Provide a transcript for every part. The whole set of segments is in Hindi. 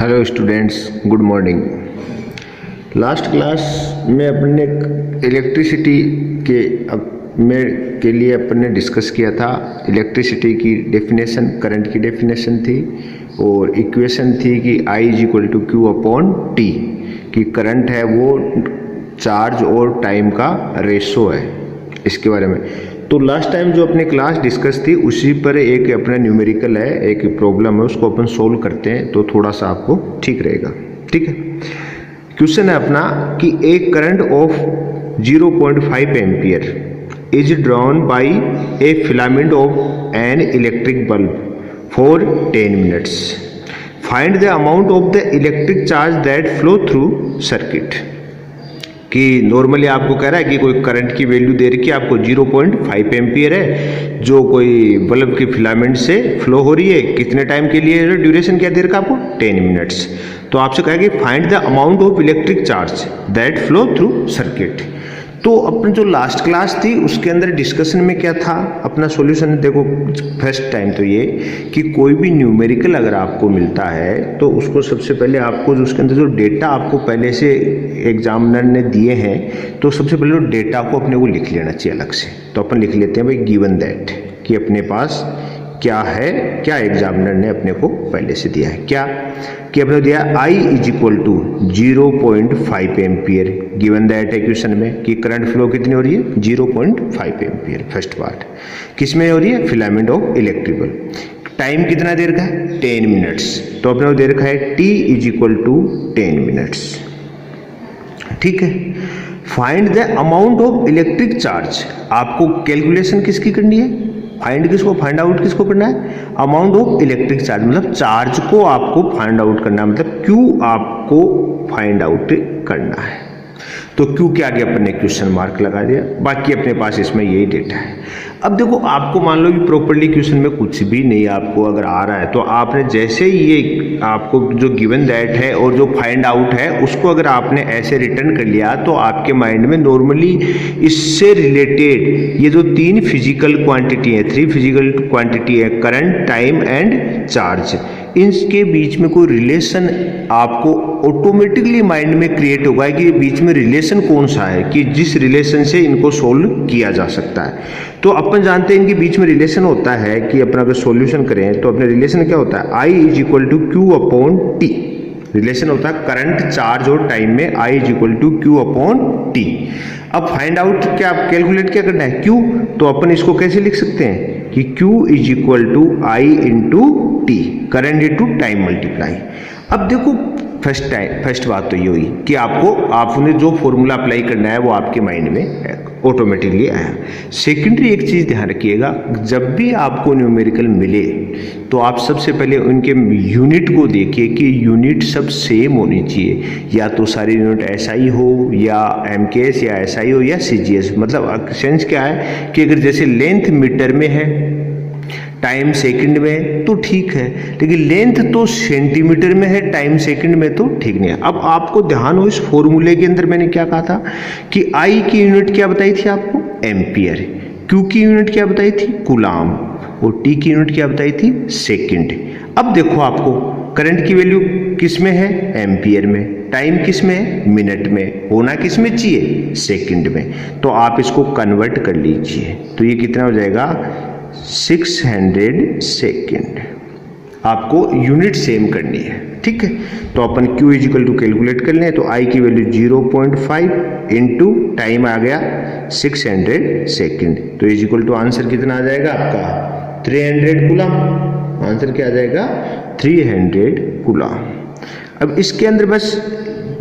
Hello students, good morning. Last class में अपने इलेक्ट्रिसिटी के लिए अपन ने डिस्कस किया था। इलेक्ट्रिसिटी की डेफिनेशन, करंट की डेफिनेशन थी और इक्वेशन थी कि I is equal to Q upon T, कि करंट है वो चार्ज और टाइम का रेशो है, इसके बारे में। तो लास्ट टाइम जो अपनी क्लास डिस्कस थी उसी पर एक अपना न्यूमेरिकल है, एक प्रॉब्लम है, उसको अपन सोल्व करते हैं तो थोड़ा सा आपको ठीक रहेगा। ठीक है, क्वेश्चन है अपना कि एक current of 0.5 ampere is drawn by A filament of an electric bulb for 10 minutes. Find the amount of the electric charge that flow through circuit. कि नॉर्मली आपको कह रहा है कि कोई करंट की वैल्यू दे रखी है आपको 0.5 एम्पियर है, जो कोई बल्ब की फिलामेंट से फ्लो हो रही है, कितने टाइम के लिए, ड्यूरेशन क्या दे रखा आपको 10 मिनट्स। तो आपसे कहा कि find the amount of electric charge that flow through circuit. तो अपन जो लास्ट क्लास थी उसके अंदर डिस्कशन में क्या था अपना सॉल्यूशन, देखो फर्स्ट टाइम तो ये कि कोई भी न्यूमेरिकल अगर आपको मिलता है तो उसको सबसे पहले आपको जो उसके अंदर जो डेटा आपको पहले से एग्जामिनर ने दिए हैं तो सबसे पहले वो डेटा को अपने को लिख लेना चाहिए अलग से। तो अपन लिख लेते हैं भाई गिवन दैट, कि अपने पास क्या है, क्या एग्जामिनर ने अपने को पहले से दिया है, क्या कि अपने दिया I is equal to 0.5 ampere. Given that है क्वेश्चन में कि करंट फ्लो कितनी हो रही है 0.5 एम्पियर। फर्स्ट पार्ट किस में हो रही है, filament of electric bulb. Time कितना देर का है 10 मिनट्स, तो अपने को दे रखा है T is equal to 10 minutes. ठीक है, find the amount of electric charge. आपको कैलकुलेशन किसकी करनी है, फाइंड किसको, फाइंड आउट किसको करना है, अमाउंट ऑफ इलेक्ट्रिक चार्ज, मतलब चार्ज को आपको फाइंड आउट करना है, मतलब क्यू आपको फाइंड आउट करना है। तो क्यू के आगे अपन ने क्वेश्चन मार्क लगा दिया, बाकी अपने पास इसमें यही डेटा है। अब देखो आपको मान लो कि प्रॉपर्ली क्वेश्चन में कुछ भी नहीं आपको अगर आ रहा है तो आपने जैसे ही ये आपको जो गिवन दैट है और जो फाइंड आउट है उसको अगर आपने ऐसे रिटर्न कर लिया तो आपके माइंड में नॉर्मली इससे रिलेटेड ये जो तीन फिजिकल क्वांटिटी है, 3 फिजिकल क्वांटिटी है, करंट, टाइम एंड चार्ज, इनके बीच में कोई रिलेशन आपको ऑटोमेटिकली माइंड में क्रिएट होगा कि ये बीच में रिलेशन कौन सा है, कि जिस रिलेशन से इनको सोल्व किया जा सकता है। तो अपन जानते हैं इनके बीच में रिलेशन होता है कि अपना अगर सॉल्यूशन करें तो अपने रिलेशन क्या होता है, I is equal to Q upon T. Relation होता है करंट, चार्ज और टाइम में I is equal to Q upon T. अब फाइंड आउट क्या, कैलकुलेट क्या करना है, Q। तो अपन इसको कैसे लिख सकते हैं कि Q is equal to I into T, current into time multiply. अब देखो फर्स्ट बात तो ये हुई कि आपने जो फॉर्मूला अप्लाई करना है वो आपके माइंड में ऑटोमेटिकली आया। सेकेंडरी एक चीज़ ध्यान रखिएगा, जब भी आपको न्यूमेरिकल मिले तो आप सबसे पहले उनके यूनिट को देखिए कि यूनिट सब सेम होनी चाहिए, या तो सारी यूनिट SI हो या MKS या SI हो या CGS। मतलब सेंस क्या है कि अगर जैसे लेंथ मीटर में है, टाइम सेकंड में तो ठीक है, लेकिन लेंथ तो सेंटीमीटर में है, टाइम सेकंड में तो ठीक नहीं है। अब आपको ध्यान हो इस फॉर्मूले के अंदर मैंने क्या कहा था कि I की यूनिट क्या बताई थी आपको, एम्पियर, Q की यूनिट क्या बताई थी, कूलाम, और T की यूनिट क्या बताई थी, सेकंड। अब देखो आपको करंट की वैल्यू किस में है, एम्पियर में, टाइम किस में है, मिनट में, होना किस में चाहिए, सेकंड में। तो आप इसको कन्वर्ट कर लीजिए तो ये कितना हो जाएगा 600 सेकेंड। आपको यूनिट सेम करनी है, ठीक है। तो अपन Q is equal to calculate कर लें तो I की वैल्यू 0.5 इंटू टाइम आ गया 600 सेकेंड, तो इज इक्वल टू आंसर कितना आ जाएगा आपका 300 कूलम। आंसर क्या आ जाएगा 300 कूलम। अब इसके अंदर बस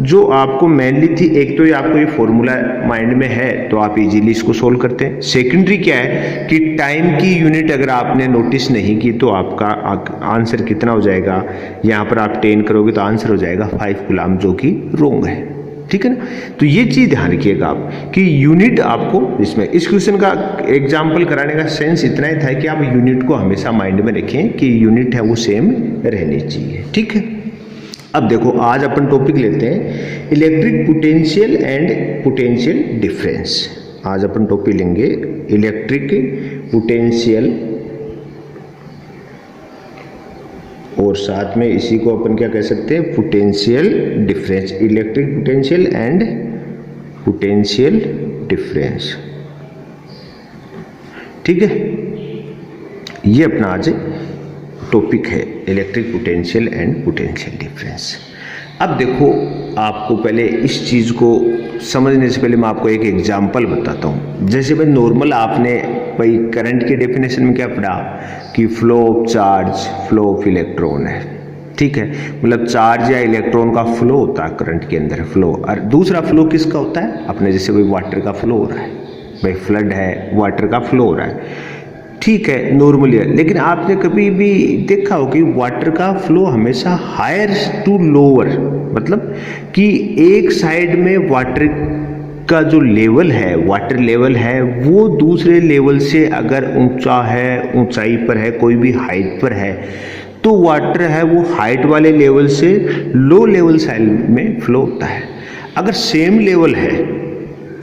जो आपको मेनली थी, एक तो ये आपको ये फॉर्मूला माइंड में है तो आप इजीली इसको सोल्व करते हैं। सेकेंडरी क्या है कि टाइम की यूनिट अगर आपने नोटिस नहीं की तो आपका आंसर कितना हो जाएगा, यहाँ पर आप 10 करोगे तो आंसर हो जाएगा 5 कूलम, जो कि रॉन्ग है, ठीक है ना। तो ये चीज़ ध्यान रखिएगा आप कि यूनिट आपको इसमें, इस क्वेश्चन का एग्जाम्पल कराने का सेंस इतना ही था कि आप यूनिट को हमेशा माइंड में रखें कि यूनिट है वो सेम रहनी चाहिए, ठीक है। अब देखो आज अपन टॉपिक लेते हैं electric potential and potential difference. आज अपन टॉपिक लेंगे इलेक्ट्रिक पोटेंशियल और साथ में इसी को अपन क्या कह सकते हैं, potential difference, electric potential and potential difference. ठीक है, ये अपना आज टॉपिक है, electric potential and potential difference. अब देखो, आपको पहले इस चीज़ को समझने से पहले मैं आपको एक एग्जांपल बताता हूँ। जैसे भाई नॉर्मल आपने भाई करंट के डेफिनेशन में क्या पढ़ा कि flow of charge, flow of electron है। ठीक है, मतलब चार्ज या इलेक्ट्रॉन का फ्लो होता है करंट के अंदर, फ्लो। और दूसरा फ्लो किसका होता है, अपने जैसे भाई वाटर का फ्लो हो रहा है, भाई फ्लड है, वाटर का फ्लो हो रहा है। ठीक है, नॉर्मली है। लेकिन आपने कभी भी देखा हो कि वाटर का फ्लो हमेशा हायर टू लोअर, मतलब कि एक साइड में वाटर का जो लेवल है, वाटर लेवल है, वो दूसरे लेवल से अगर ऊंचा है, ऊंचाई पर है, कोई भी हाइट पर है, तो वाटर है वो हाइट वाले लेवल से लो लेवल साइड में फ्लो होता है। अगर सेम लेवल है,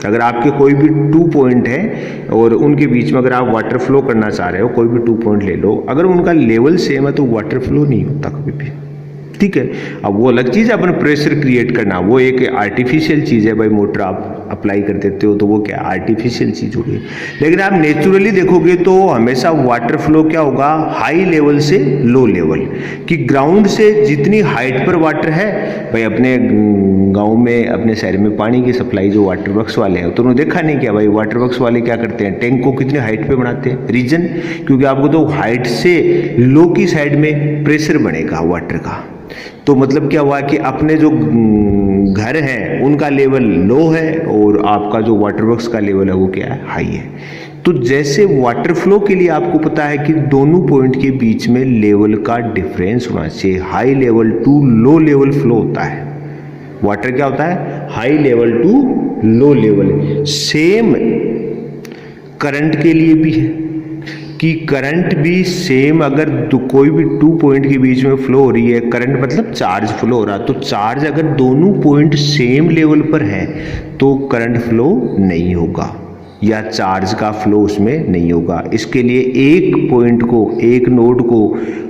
अगर आपके कोई भी 2 पॉइंट है और उनके बीच में अगर आप वाटर फ्लो करना चाह रहे हो, कोई भी 2 पॉइंट ले लो, अगर उनका लेवल सेम है तो वाटर फ्लो नहीं होता कभी भी। ठीक है, अब वो अलग चीज़ है अपन प्रेशर क्रिएट करना, वो एक आर्टिफिशियल चीज़ है। भाई मोटर आप अप्लाई कर देते हो तो वो क्या आर्टिफिशियल चीज़ होगी। लेकिन आप नेचुरली देखोगे तो हमेशा वाटर फ्लो क्या होगा, हाई लेवल से लो लेवल, कि ग्राउंड से जितनी हाइट पर वाटर है, भाई अपने गांव में, अपने शहर में पानी की सप्लाई जो वाटर वर्क्स वाले हैं, तो उन्होंने देखा नहीं क्या भाई वाटर वर्क्स वाले क्या करते हैं, टैंक को कितनी हाइट पे बनाते हैं। रीजन, क्योंकि आपको तो हाइट से लो की साइड में प्रेशर बनेगा वाटर का। तो मतलब क्या हुआ कि अपने जो घर है उनका लेवल लो है और आपका जो वाटर वर्क्स का लेवल है वो क्या है, हाई है। तो जैसे वाटर फ्लो के लिए आपको पता है कि दोनों पॉइंट के बीच में लेवल का डिफरेंस होना चाहिए, high level to low level flow होता है। वाटर क्या होता है, high level to low level. Same current के लिए भी है कि करंट भी सेम, अगर कोई भी 2 पॉइंट के बीच में फ्लो हो रही है, करंट मतलब चार्ज फ्लो हो रहा, तो चार्ज अगर दोनों पॉइंट सेम लेवल पर है तो करंट फ्लो नहीं होगा या चार्ज का फ्लो उसमें नहीं होगा। इसके लिए एक पॉइंट को, एक नोड को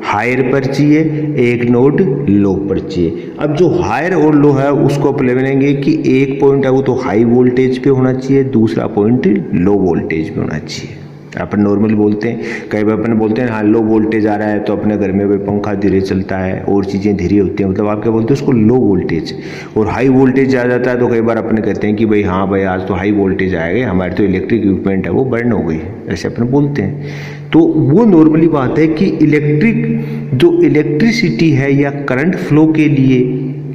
हायर पर चाहिए, एक नोड लो पर चाहिए। अब जो हायर और लो है उसको अपन लेंगे कि एक पॉइंट है वो तो हाई वोल्टेज पे होना चाहिए, दूसरा पॉइंट लो वोल्टेज पे होना चाहिए। अपन नॉर्मल बोलते हैं, कई बार अपन बोलते हैं हाँ लो वोल्टेज आ रहा है तो अपने घर में भाई पंखा धीरे चलता है और चीज़ें धीरे होती हैं, मतलब आप क्या बोलते हैं उसको लो वोल्टेज। और हाई वोल्टेज आ जाता है तो कई बार अपने कहते हैं कि भाई हाँ भाई आज तो हाई वोल्टेज आएगा, हमारे तो इलेक्ट्रिक इक्विपमेंट है वो बर्न हो गई, ऐसे अपन बोलते हैं। तो वो नॉर्मली बात है कि इलेक्ट्रिक जो इलेक्ट्रिसिटी है या करंट फ्लो के लिए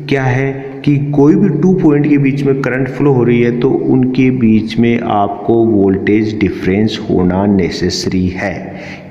क्या है कि कोई भी 2 पॉइंट के बीच में करंट फ्लो हो रही है तो उनके बीच में आपको वोल्टेज डिफरेंस होना नेसेसरी है,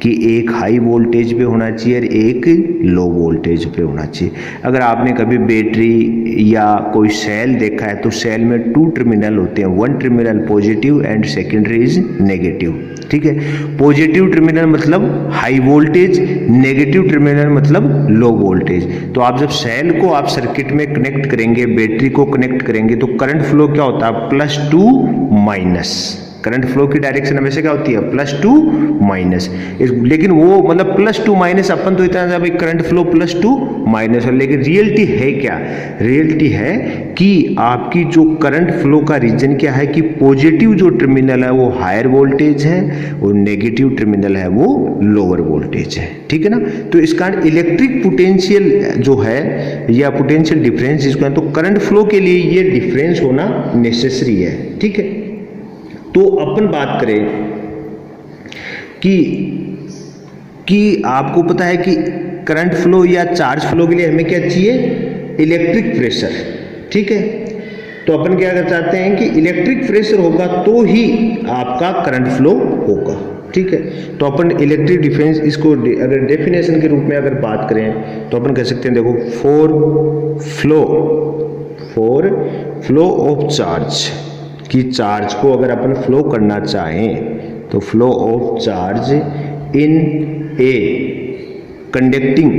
कि एक हाई वोल्टेज पे होना चाहिए और एक लो वोल्टेज पे होना चाहिए। अगर आपने कभी बैटरी या कोई सेल देखा है तो सेल में 2 टर्मिनल होते हैं, 1 terminal positive and secondary is negative. ठीक है, पॉजिटिव टर्मिनल मतलब हाई वोल्टेज, नेगेटिव टर्मिनल मतलब लो वोल्टेज। तो आप जब सेल को आप सर्किट में कनेक्ट करेंगे, बैटरी को कनेक्ट करेंगे तो करंट फ्लो क्या होता है, +2 माइनस। करंट फ्लो की डायरेक्शन हमेशा क्या होती है, +2 माइनस। लेकिन वो मतलब +2 माइनस अपन तो इतना भाई करंट फ्लो +2 माइनस है, लेकिन रियलिटी है क्या, रियलिटी है कि आपकी जो करंट फ्लो का रीजन क्या है कि पॉजिटिव जो टर्मिनल है वो हायर वोल्टेज है और नेगेटिव टर्मिनल है वो लोअर वोल्टेज है। ठीक है ना, तो इस कारण इलेक्ट्रिक पोटेंशियल जो है या पोटेंशियल डिफरेंस जिसको है, तो करंट फ्लो के लिए ये डिफरेंस होना नेसेसरी है। ठीक है, तो अपन बात करें कि आपको पता है कि करंट फ्लो या चार्ज फ्लो के लिए हमें क्या चाहिए, इलेक्ट्रिक प्रेशर। ठीक है, तो अपन क्या कर चाहते हैं कि इलेक्ट्रिक प्रेशर होगा तो ही आपका करंट फ्लो होगा। ठीक है, तो अपन इलेक्ट्रिक डिफरेंस इसको अगर डेफिनेशन के रूप में अगर बात करें तो अपन कह सकते हैं, देखो फॉर फ्लो ऑफ चार्ज, कि चार्ज को अगर अपन फ्लो करना चाहें तो flow of charge in a conducting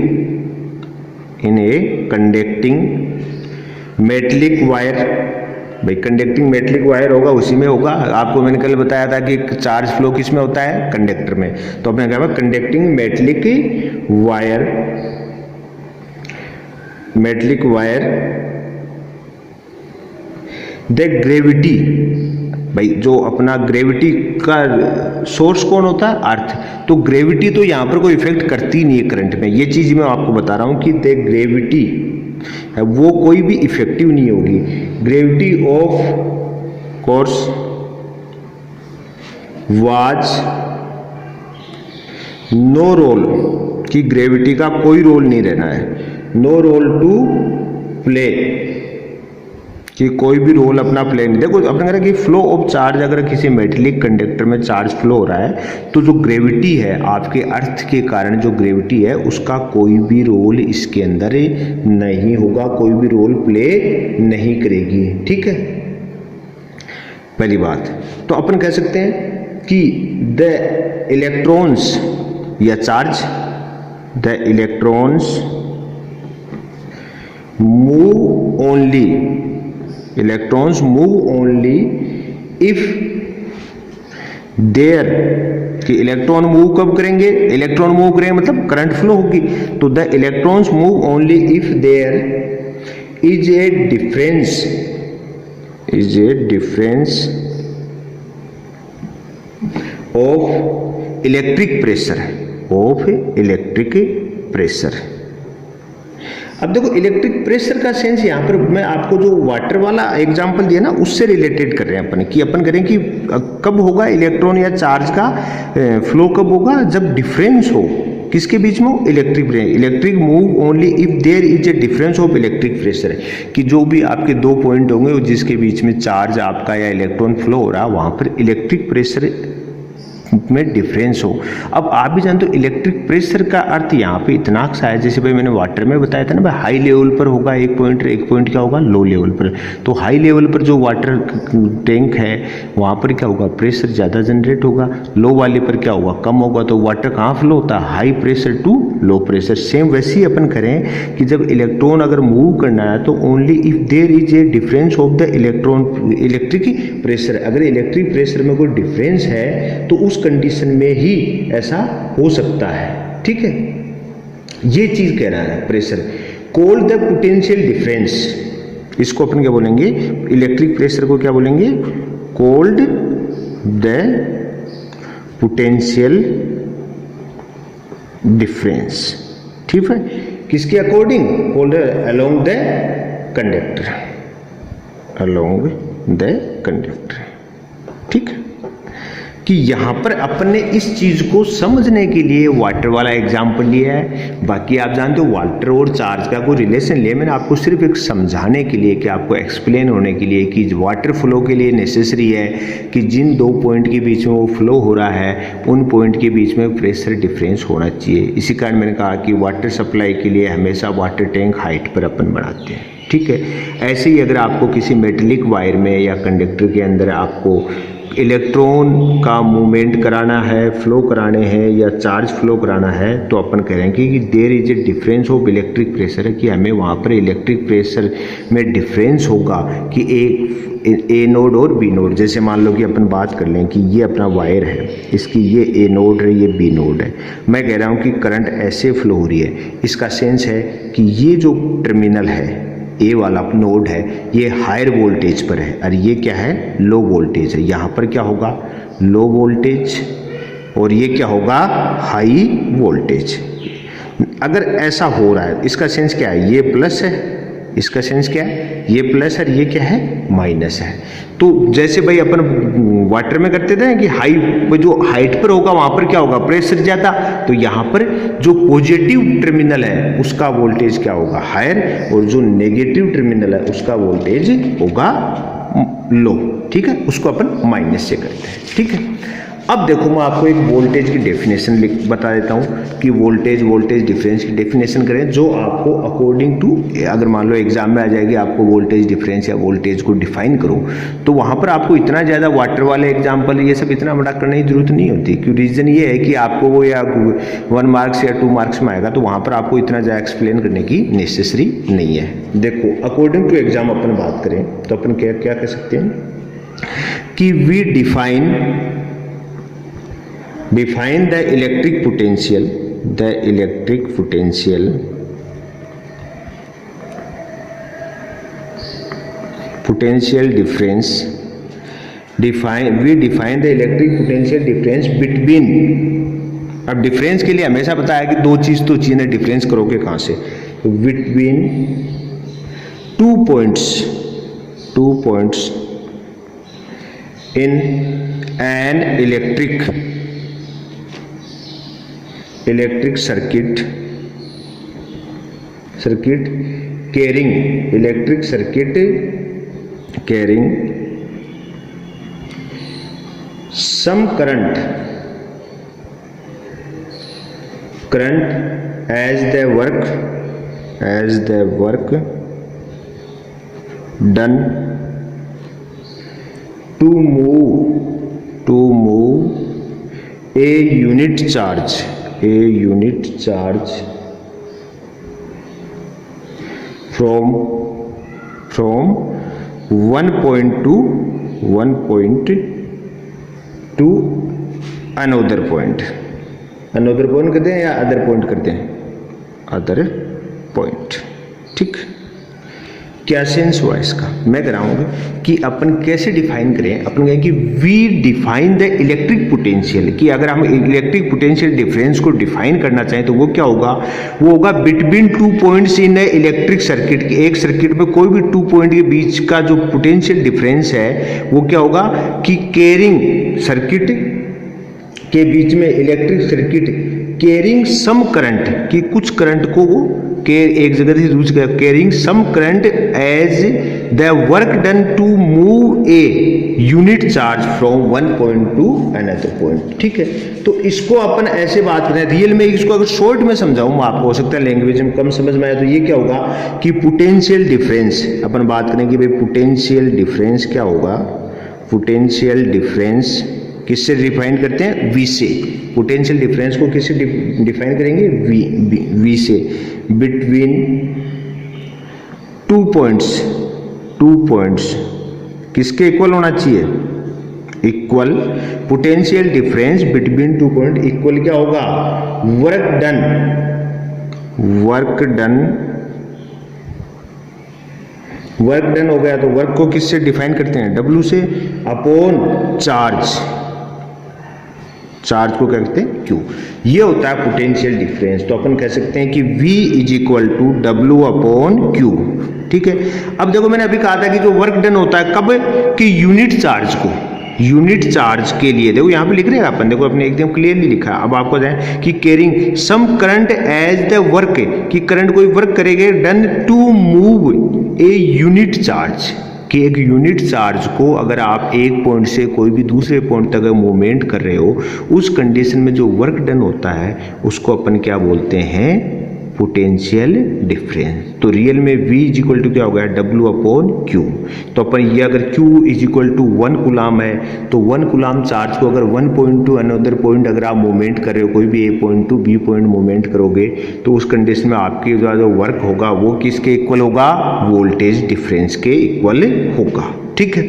metallic wire. भाई कंडक्टिंग मेटलिक वायर होगा उसी में होगा, आपको मैंने कल बताया था कि चार्ज फ्लो किस में होता है, कंडक्टर में। तो अपने कहा conducting metallic wire metallic wire, the gravity, भाई जो अपना ग्रेविटी का सोर्स कौन होता है, अर्थ, तो ग्रेविटी तो यहाँ पर कोई इफेक्ट करती नहीं है करंट में, ये चीज मैं आपको बता रहा हूं कि द ग्रेविटी है वो कोई भी इफेक्टिव नहीं होगी। Gravity of course was no role, कि ग्रेविटी का कोई रोल नहीं रहना है, नो रोल टू प्ले, कि कोई भी रोल अपना प्ले नहीं। देखो अपने कह रहे हैं कि फ्लो ऑफ चार्ज, अगर किसी मेटेलिक कंडक्टर में चार्ज फ्लो हो रहा है तो जो ग्रेविटी है, आपके अर्थ के कारण जो ग्रेविटी है उसका कोई भी रोल इसके अंदर नहीं होगा, कोई भी रोल प्ले नहीं करेगी। ठीक है, पहली बात। तो अपन कह सकते हैं कि द इलेक्ट्रॉन्स या charge, the electrons move only, electrons move only if there, कि इलेक्ट्रॉन मूव कब करेंगे, इलेक्ट्रॉन मूव करेंगे मतलब करंट फ्लो होगी, तो the electrons move only if there is a difference, is a difference of electric pressure, of electric pressure. अब देखो इलेक्ट्रिक प्रेशर का सेंस यहाँ पर मैं आपको जो वाटर वाला एग्जांपल दिया ना उससे रिलेटेड कर रहे हैं अपन, कि अपन करें कि कब होगा इलेक्ट्रॉन या चार्ज का फ्लो, कब होगा, जब डिफरेंस हो किसके बीच में, electric move only if there is a difference of electric pressure, कि जो भी आपके दो पॉइंट होंगे जिसके बीच में चार्ज आपका या इलेक्ट्रॉन फ्लो हो रहा है वहां पर इलेक्ट्रिक प्रेशर में डिफरेंस हो। अब आप भी जानते हो इलेक्ट्रिक प्रेशर का अर्थ यहाँ पे इतना सा है, जैसे भाई मैंने वाटर में बताया था ना भाई, हाई लेवल पर होगा एक पॉइंट क्या होगा, लो लेवल पर। तो हाई लेवल पर जो वाटर टैंक है वहाँ पर क्या होगा, प्रेशर ज़्यादा जनरेट होगा, लो वाले पर क्या होगा, कम होगा। तो वाटर कहाँ फ्लो होता है, high pressure to low pressure. Same वैसे ही अपन करें कि जब इलेक्ट्रॉन अगर मूव करना है तो only if there is a difference of the electron electric pressure, अगर इलेक्ट्रिक प्रेशर में कोई डिफरेंस है तो उस कंडीशन में ही ऐसा हो सकता है। ठीक है, ये चीज कह रहा है pressure. Call the potential difference, इसको अपन क्या बोलेंगे, इलेक्ट्रिक प्रेशर को क्या बोलेंगे, कॉल्ड द पोटेंशियल डिफरेंस। ठीक है, किसके according, called along the conductor, along the conductor. ठीक है, कि यहाँ पर अपन ने इस चीज को समझने के लिए वाटर वाला एग्जाम्पल लिया है। बाकी आप जानते हो वाटर और चार्ज का कोई रिलेशन लिया, मैंने आपको सिर्फ एक समझाने के लिए, कि आपको एक्सप्लेन होने के लिए कि वाटर फ्लो के लिए नेसेसरी है कि जिन दो पॉइंट के बीच में वो फ्लो हो रहा है उन पॉइंट के बीच में प्रेशर डिफरेंस होना चाहिए। इसी कारण मैंने कहा कि वाटर सप्लाई के लिए हमेशा वाटर टैंक हाइट पर अपन बनाते हैं। ठीक है, ऐसे ही अगर आपको किसी मेटेलिक वायर में या कंडक्टर के अंदर आपको इलेक्ट्रॉन का मूवमेंट कराना है, फ्लो कराने हैं या चार्ज फ्लो कराना है, तो अपन कहेंगे कि there is a difference of electric pressure, है कि हमें वहाँ पर इलेक्ट्रिक प्रेशर में डिफरेंस होगा कि ए नोड और बी नोड। जैसे मान लो कि अपन बात कर लें कि ये अपना वायर है, इसकी ये ए नोड है, ये बी नोड है। मैं कह रहा हूँ कि करंट ऐसे फ्लो हो रही है, इसका सेंस है कि ये जो टर्मिनल है, ए वाला नोड है, ये हायर वोल्टेज पर है और ये क्या है, लो वोल्टेज है। यहाँ पर क्या होगा, लो वोल्टेज, और ये क्या होगा, हाई वोल्टेज। अगर ऐसा हो रहा है, इसका सेंस क्या है, ये प्लस है, इसका सेंस क्या है, ये प्लस है, ये क्या है, माइनस है। तो जैसे भाई अपन वाटर में करते थे कि हाई जो हाइट पर होगा वहां पर क्या होगा, प्रेशर ज्यादा, तो यहाँ पर जो पॉजिटिव टर्मिनल है उसका वोल्टेज क्या होगा, हायर, और जो नेगेटिव टर्मिनल है उसका वोल्टेज होगा लो। ठीक है, उसको अपन माइनस से करते हैं। ठीक है, अब देखो मैं आपको एक वोल्टेज की डेफिनेशन बता देता हूँ कि वोल्टेज डिफरेंस की डेफिनेशन करें, जो आपको अकॉर्डिंग टू, अगर मान लो एग्जाम में आ जाएगी आपको वोल्टेज डिफरेंस या वोल्टेज को डिफाइन करो, तो वहाँ पर आपको इतना ज़्यादा वाटर वाले एग्जाम्पल ये सब इतना बड़ा करने की जरूरत नहीं होती, क्योंकि रीज़न ये है कि आपको वो या 1 मार्क्स या 2 मार्क्स में आएगा, तो वहाँ पर आपको इतना ज़्यादा एक्सप्लेन करने की नेसेसरी नहीं है। देखो अकॉर्डिंग टू एग्जाम अपन बात करें तो अपन क्या कह सकते हैं कि we define the electric potential potential difference, we define the electric potential difference between, अब डिफरेंस के लिए हमेशा पता है कि दो चीज तो चाहिए, डिफरेंस करोगे कहां से, between two points in an electric circuit carrying some current as the work done to move a unit charge from one point to another point करते हैं या अदर पॉइंट करते हैं, अदर पॉइंट। ठीक, क्या सेंस हुआ इसका, मैं कराऊंगा कि अपन कैसे डिफाइन करें। अपन कहें कि we define the electric potential, कि अगर हम इलेक्ट्रिक पोटेंशियल डिफरेंस को डिफाइन करना चाहें तो वो क्या होगा, वो होगा between two points in a electric circuit. एक सर्किट में कोई भी टू पॉइंट के बीच का जो पोटेंशियल डिफरेंस है वो क्या होगा कि कैरिंग सर्किट के बीच में, electric circuit carrying some current, कि कुछ करंट को वो एक जगह से दूसरी जगह, carrying some current as the work done to move a unit charge from one point to another point. ठीक है, तो इसको अपन ऐसे बात करें रियल में, इसको अगर शॉर्ट में समझाऊं आपको, हो सकता है लैंग्वेज में कम समझ में आए, तो ये क्या होगा कि पोटेंशियल डिफरेंस, अपन बात करें कि भाई पोटेंशियल डिफरेंस क्या होगा, पोटेंशियल डिफरेंस किससे डिफाइन करते हैं, वी से। पोटेंशियल डिफरेंस को किससे डिफाइन करेंगे, वी से, बिटवीन टू पॉइंट्स किसके इक्वल होना चाहिए, equal. Potential difference between two point equal क्या होगा, वर्क डन हो गया, तो वर्क को किससे डिफाइन करते हैं, W से, अपॉन चार्ज को क्या कहते हैं, Q। ये होता है पोटेंशियल डिफरेंस। तो अपन कह सकते हैं कि V is equal to W upon Q। ठीक है, अब देखो मैंने अभी कहा था कि जो वर्क डन होता है कब, कि यूनिट चार्ज के लिए, देखो यहाँ पे लिख रहे हैं अपन, देखो अपने एकदम क्लियरली लिखा है। अब आपको जाए कि carrying some current as the work, कि करंट कोई वर्क करेंगे done to move a unit charge, कि एक यूनिट चार्ज को अगर आप एक पॉइंट से कोई भी दूसरे पॉइंट तक मूवमेंट कर रहे हो, उस कंडीशन में जो वर्क डन होता है उसको अपन क्या बोलते हैं, पोटेंशियल डिफरेंस। तो रियल में V इज इक्वल टू क्या हो गया, W अपॉन Q। तो अपन ये अगर Q is equal to 1 coulomb है, तो 1 कूलाम चार्ज को अगर 1 पॉइंट टू अनदर पॉइंट अगर आप मूवमेंट कर रहे हो, कोई भी A point two B point movement करोगे, तो उस कंडीशन में आपकी जो वर्क होगा वो किसके इक्वल होगा, वोल्टेज डिफरेंस के इक्वल होगा। ठीक है,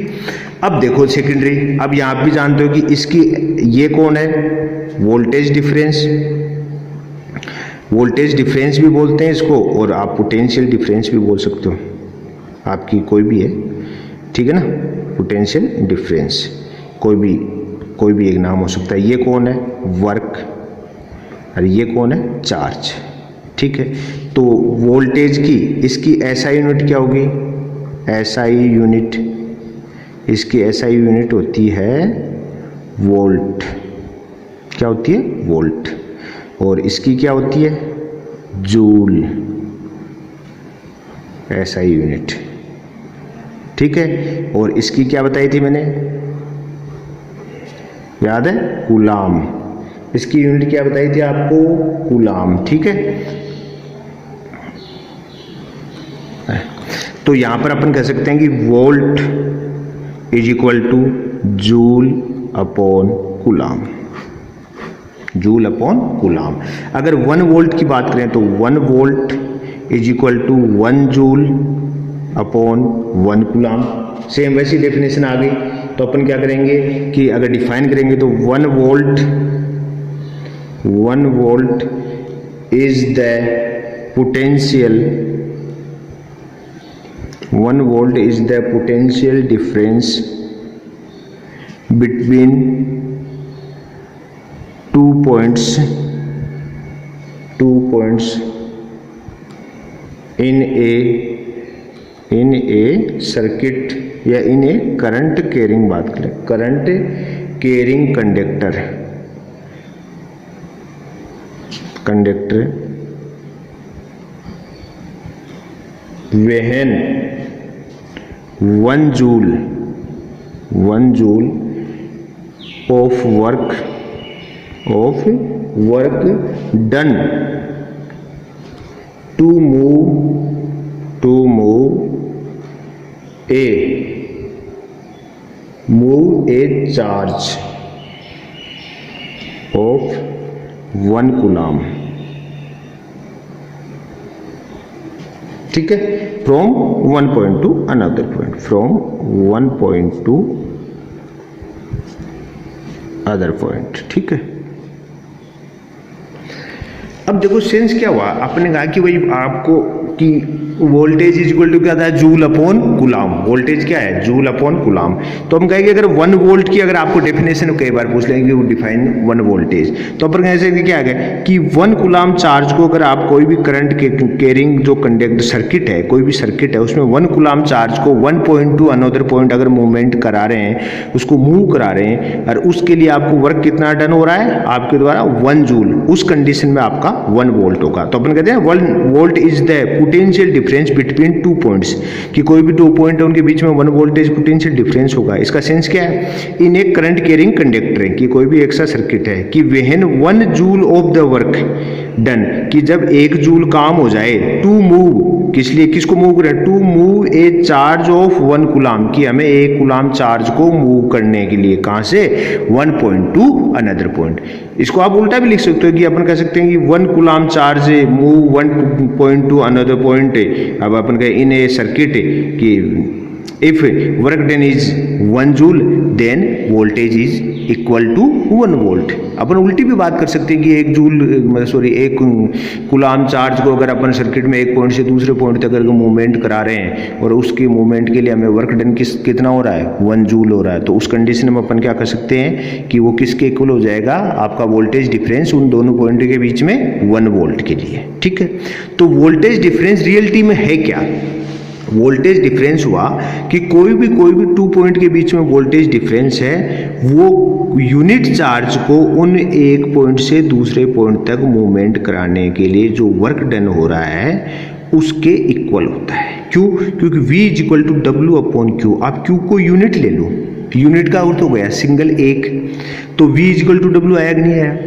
अब देखो सेकेंडरी, अब यहाँ भी जानते हो कि इसकी ये कौन है, वोल्टेज डिफरेंस भी बोलते हैं इसको, और आप पोटेंशियल डिफरेंस भी बोल सकते हो, आपकी कोई भी है। ठीक है ना, पोटेंशियल डिफरेंस कोई भी एक नाम हो सकता है। ये कौन है, वर्क, और ये कौन है, चार्ज। ठीक है, तो वोल्टेज की इसकी एसआई यूनिट क्या होगी, एसआई यूनिट, इसकी एसआई यूनिट होती है वोल्ट। क्या होती है, वोल्ट। और इसकी क्या होती है, जूल, एसआई यूनिट। ठीक है, और इसकी क्या बताई थी मैंने, याद है, कूलाम। इसकी यूनिट क्या बताई थी आपको, कूलाम। ठीक है, तो यहां पर अपन कह सकते हैं कि volt is equal to joule upon coulomb, joule upon coulomb. अगर 1 वोल्ट की बात करें तो 1 volt is equal to 1 joule upon 1 coulomb. Same वैसी डेफिनेशन आ गई। तो अपन क्या करेंगे कि अगर डिफाइन करेंगे तो 1 volt is the potential 1 volt is the potential difference between 2 points in a circuit या in a current carrying, बात करें current carrying conductor when 1 joule of work done to move a charge of 1 coulomb, ठीक है, from 1 point to another point, from 1 point to other point, ठीक है। अब देखो सेंस क्या हुआ, आपने कहा कि भाई आपको कि वोल्टेज इज इक्वल टू क्या था, जूल अपॉन कूलाम। वोल्टेज क्या है, जूल अपॉन कूलाम। तो हम कहेंगे अगर 1 वोल्ट की अगर आपको डेफिनेशन कई बार पूछ लेंगे वो डिफाइन 1 वोल्टेज, तो अपन कह सकते क्या है कि 1 कूलाम चार्ज को अगर आप कोई भी करंट कैरिंग जो कंडक्ट सर्किट है, कोई भी सर्किट है, उसमें 1 कूलाम चार्ज को 1 पॉइंट टू अनदर पॉइंट अगर मूवमेंट करा रहे हैं, उसको मूव करा रहे हैं, और उसके लिए आपको वर्क कितना डन हो रहा है आपके द्वारा 1 जूल, उस कंडीशन में आपका 1 वोल्ट होगा। तो अपन कहते हैं 1 volt is the potential difference between 2 points, कि कोई भी 2 पॉइंट है उनके बीच में 1 वोल्टेज पोटेंशियल डिफरेंस होगा। इसका सेंस क्या है, इन एक करंट कैरिंग कंडक्टर है कि कोई भी ऐसा सर्किट है कि when 1 joule of the work done, कि जब 1 जूल काम हो जाए, टू मूव, किस लिए, किसको मूव करें, to move a charge of 1 coulomb, कि हमें 1 कूलाम चार्ज को मूव करने के लिए कहां से 1 पॉइंट टू अनदर पॉइंट। इसको आप उल्टा भी लिख सकते हो कि अपन कह सकते हैं कि 1 coulomb charge move 1 point to another point. अब अपन कह इन ए सर्किट कि if work done is 1 joule then voltage is equal to 1 volt। अपन उल्टी भी बात कर सकते हैं कि 1 कूलाम चार्ज को अगर अपन सर्किट में एक पॉइंट से दूसरे पॉइंट तक अगर मूवमेंट करा रहे हैं और उसके मूवमेंट के लिए हमें वर्क डन कितना हो रहा है, 1 जूल हो रहा है, तो उस कंडीशन में अपन क्या कर सकते हैं कि वो किसके इक्वल हो जाएगा, आपका वोल्टेज डिफरेंस उन दोनों पॉइंट के बीच में 1 वोल्ट के लिए, ठीक है। तो वोल्टेज डिफरेंस रियलिटी में है क्या, वोल्टेज डिफरेंस हुआ कि कोई भी 2 पॉइंट के बीच में वोल्टेज डिफरेंस है, वो यूनिट चार्ज को उन एक पॉइंट से दूसरे पॉइंट तक मूवमेंट कराने के लिए जो वर्क डन हो रहा है उसके इक्वल होता है। क्यों, क्योंकि V is equal to W upon Q। आप Q को यूनिट ले लो, यूनिट का अर्थ हो गया सिंगल एक, तो V is equal to W आया कि नहीं आया।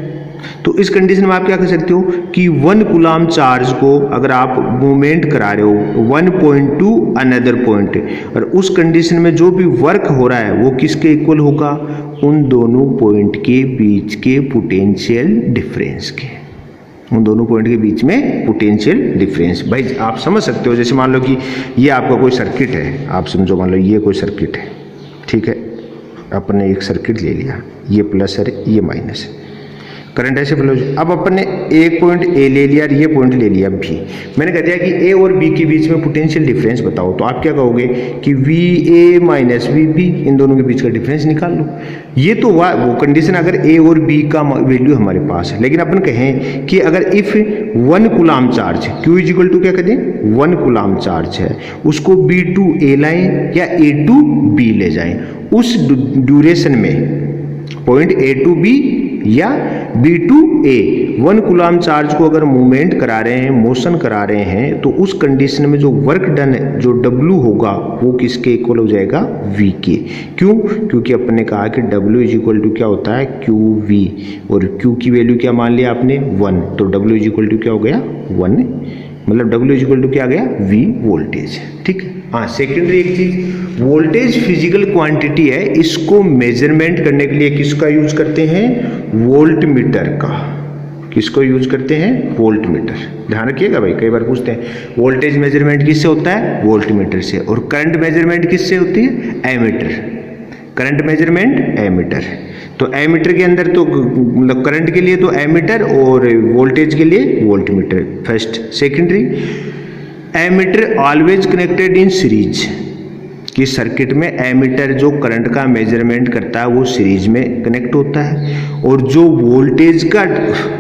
तो इस कंडीशन में आप क्या कर सकते हो कि 1 कूलाम चार्ज को अगर आप मूवमेंट करा रहे हो 1 पॉइंट टू अनदर पॉइंट, और उस कंडीशन में जो भी वर्क हो रहा है वो किसके इक्वल होगा, उन दोनों पॉइंट के बीच के पोटेंशियल डिफरेंस के, उन दोनों पॉइंट के बीच में पोटेंशियल डिफरेंस। भाई आप समझ सकते हो, जैसे मान लो कि ये आपका कोई सर्किट है, आप समझो मान लो ये कोई सर्किट है, ठीक है, अपने एक सर्किट ले लिया, ये प्लस है ये माइनस है, करंट ऐसे फ्लो। अब अपन ने एक पॉइंट ए ले लिया और ये पॉइंट ले लिया बी, मैंने कह दिया कि ए और बी के बीच में पोटेंशियल डिफरेंस बताओ, तो आप क्या कहोगे कि V A minus V B, इन दोनों के बीच का डिफरेंस निकाल लो। ये तो हुआ वो कंडीशन अगर ए और बी का वैल्यू हमारे पास है, लेकिन अपन कहें कि अगर if 1 coulomb charge Q is equal to क्या कहते हैं 1 कूलाम चार्ज है, उसको बी टू ए लाएं या ए टू बी ले जाएं, उस ड्यूरेशन में पॉइंट ए टू बी या B to A 1 coulomb charge को अगर मूवमेंट करा रहे हैं, मोशन करा रहे हैं, तो उस कंडीशन में जो वर्क डन है, जो W होगा वो किसके इक्वल हो जाएगा, V के। क्यों, क्योंकि अपन ने कहा कि W इज इक्वल टू क्या होता है QV, और Q की वैल्यू क्या मान लिया आपने 1, तो W इज इक्वल टू क्या हो गया 1, मतलब W इज इक्वल टू क्या आ गया V वोल्टेज, ठीक है। हाँ, सेकेंडरी एक चीज, वोल्टेज फिजिकल क्वांटिटी है, इसको मेजरमेंट करने के लिए किसका यूज करते हैं, वोल्ट मीटर का। किसको यूज करते हैं, वोल्ट मीटर। ध्यान रखिएगा भाई, कई बार पूछते हैं वोल्टेज मेजरमेंट किससे होता है, वोल्ट मीटर से, और करंट मेजरमेंट किससे होती है, एमीटर। करंट मेजरमेंट एमीटर, तो एमीटर के अंदर तो मतलब करंट के लिए तो एमीटर और वोल्टेज के लिए voltmeter first. Secondary ammeter always connected in series, कि सर्किट में एमीटर जो करंट का मेजरमेंट करता है वो सीरीज में कनेक्ट होता है, और जो वोल्टेज का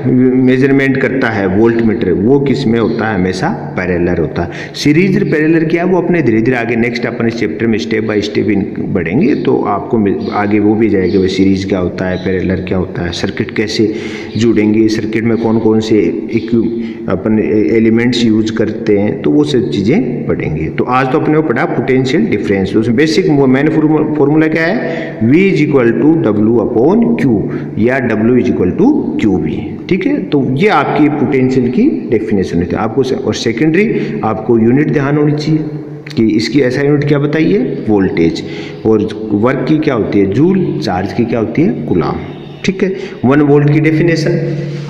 मेजरमेंट करता है वोल्ट मीटर वो किस में होता है, हमेशा पैरेलल होता है। सीरीज और पैरेलल क्या है वो अपने धीरे धीरे आगे नेक्स्ट अपन इस चैप्टर में स्टेप बाय स्टेप बढ़ेंगे तो आपको आगे वो भी जाएगा वो सीरीज क्या होता है, पैरेलल क्या होता है, सर्किट कैसे जुड़ेंगे, सर्किट में कौन कौन से अपन एलिमेंट्स यूज करते हैं, तो वो सब चीज़ें पढ़ेंगे। तो आज तो अपने को पढ़ा पोटेंशियल डिफरेंस। उसमें बेसिक मेन फॉर्मूला क्या है, V is equal to W upon Q या W is equal to Q V. ठीक है, तो ये आपकी पोटेंशियल की डेफिनेशन है आपको। और सेकेंडरी आपको यूनिट ध्यान होनी चाहिए कि इसकी ऐसा यूनिट क्या बताइए, वोल्टेज, और वर्क की क्या होती है जूल, चार्ज की क्या होती है कूलम। ठीक है, 1 वोल्ट की डेफिनेशन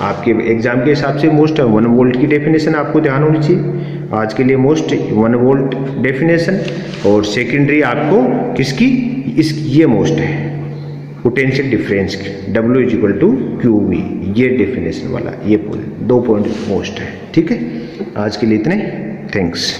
आपके एग्जाम के हिसाब से मोस्ट 1 वोल्ट की डेफिनेशन आपको ध्यान होनी चाहिए आज के लिए, मोस्ट 1 वोल्ट डेफिनेशन। और सेकेंडरी आपको किसकी, इस ये मोस्ट है पोटेंशियल डिफरेंस की, W is equal to Q V, ये डेफिनेशन वाला, ये 2 पॉइंट मोस्ट है। ठीक है, आज के लिए इतने, थैंक्स।